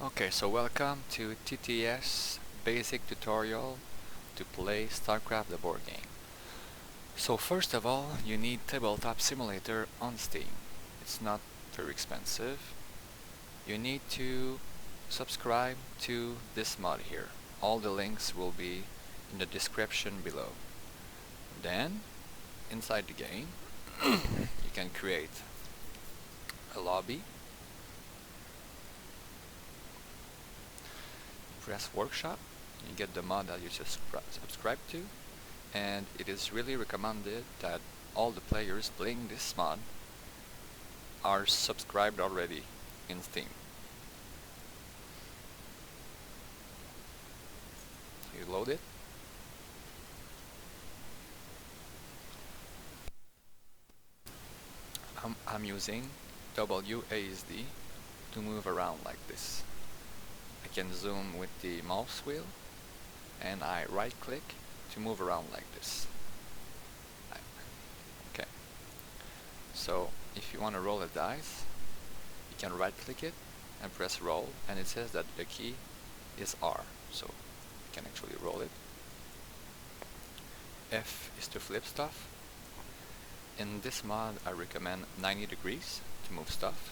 Okay, so welcome to TTS basic tutorial to play Starcraft the board game. So first of all, you need Tabletop Simulator on Steam. It's not very expensive. You need to subscribe to this mod here. All the links will be in the description below. Then, inside the game, you can create a lobby. Press workshop, you get the mod that you subscribe to, and it is really recommended that all the players playing this mod are subscribed already in Steam. You load it. I'm using WASD to move around like this. I can zoom with the mouse wheel, and I right click to move around like this. Okay, so if you want to roll a dice, you can right click it and press roll, and it says that the key is R, so you can actually roll it. F is to flip stuff. In this mod I recommend 90 degrees to move stuff,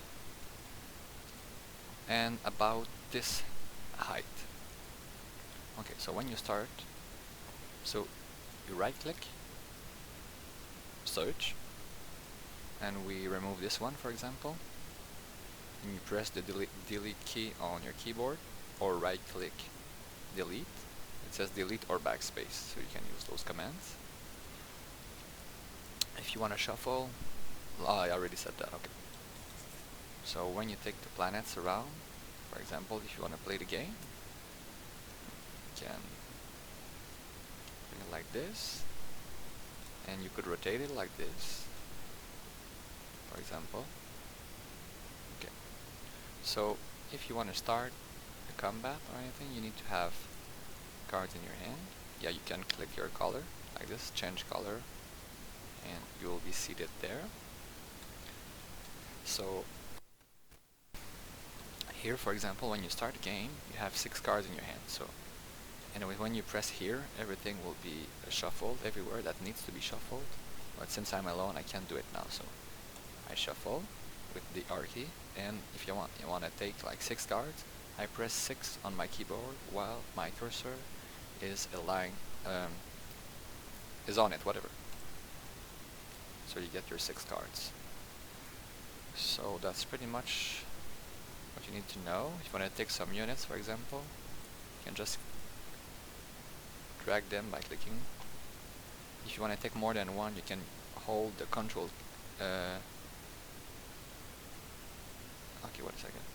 and about this height. Okay, so when you start, so you right click, search, and we remove this one, for example, and you press the delete key on your keyboard, or right click delete. It says delete or backspace, so you can use those commands. If you want to shuffle, I already said that. Okay, so when you take the planets around, for example, if you want to play the game, you can bring it like this, and you could rotate it like this, for example. Okay, so if you want to start a combat or anything, you need to have cards in your hand. Yeah, you can click your color like this, change color, and you will be seated there. So here, for example, when you start the game, you have 6 cards in your hand. So anyway, when you press here, everything will be shuffled everywhere that needs to be shuffled. But since I'm alone, I can't do it now. So I shuffle with the R key, and if you want to take like 6 cards, I press 6 on my keyboard while my cursor is is on it, whatever. So you get your 6 cards. So that's pretty much what you need to know. If you want to take some units, for example, you can just drag them by clicking. If you want to take more than one, you can hold the control. Okay, wait a second.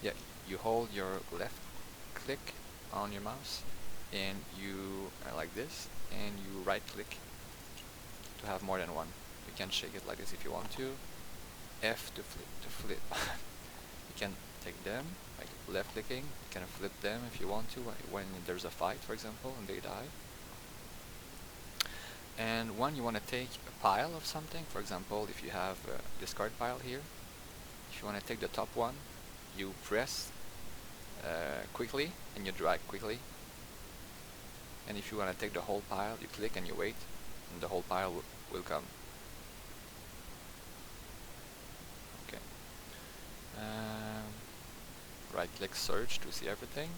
Yeah, you hold your left click on your mouse, and you like this, and you right click to have more than one. You can shake it like this if you want to. F to flip. You can take them, like left clicking, you can flip them if you want to when there's a fight, for example, and they die. And when you want to take a pile of something, for example, if you have a discard pile here, if you want to take the top one, you press quickly and you drag quickly. And if you want to take the whole pile, you click and you wait, and the whole pile will come. Okay. Right click search to see everything,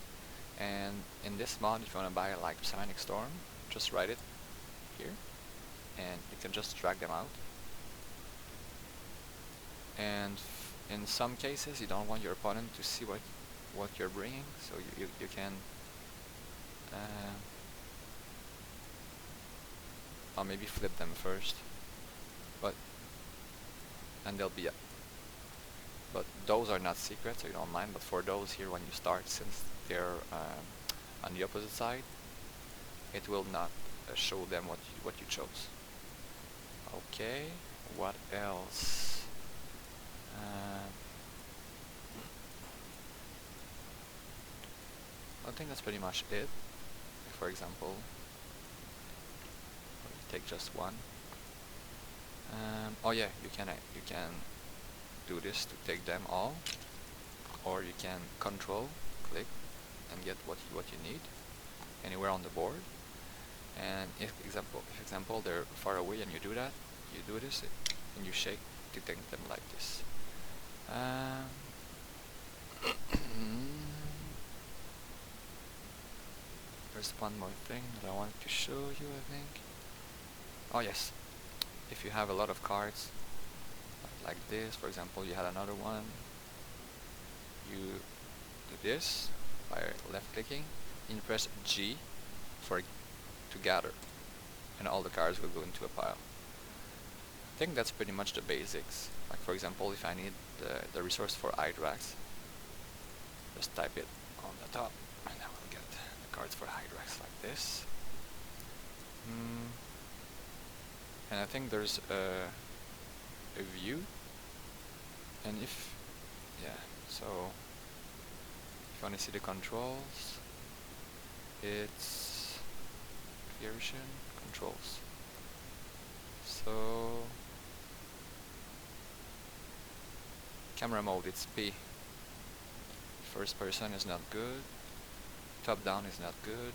and in this mod, if you want to buy like Psionic Storm, just write it here, and you can just drag them out. And in some cases, you don't want your opponent to see what you're bringing, so you can or maybe flip them first, and they'll be up. But those are not secret, so you don't mind. But for those here, when you start, since they're on the opposite side, it will not show them what you chose. Okay, what else? I think that's pretty much it. For example, take just one. Oh yeah, you can do this to take them all. or you can control click and get what you need anywhere on the board. And if example they're far away and you do that, you do this and you shake to take them like this. There's one more thing that I wanted to show you, I think. Oh yes, if you have a lot of cards like this, for example, you had another one, you do this by left clicking and you press G to gather, and all the cards will go into a pile. I think that's pretty much the basics. Like for example, if I need the resource for Hydrax, just type it on the top and I will get the cards for Hydrax like this. And I think there's a view, and so if you want to see the controls, it's version controls. So camera mode, it's P. First person is not good, top down is not good,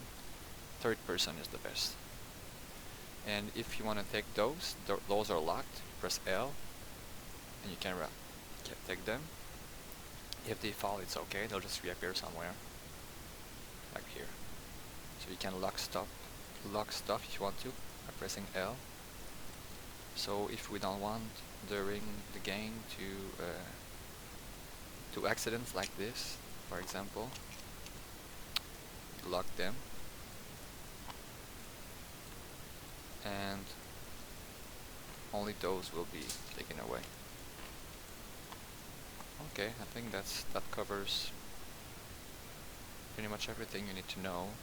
third person is the best. And if you want to take those are locked, press L and you can take them. If they fall, it's okay, they'll just reappear somewhere like here. So you can lock stuff if you want to by pressing L. So if we don't want during the game to accidents like this, for example, lock them, and only those will be taken away. Okay, I think that covers pretty much everything you need to know.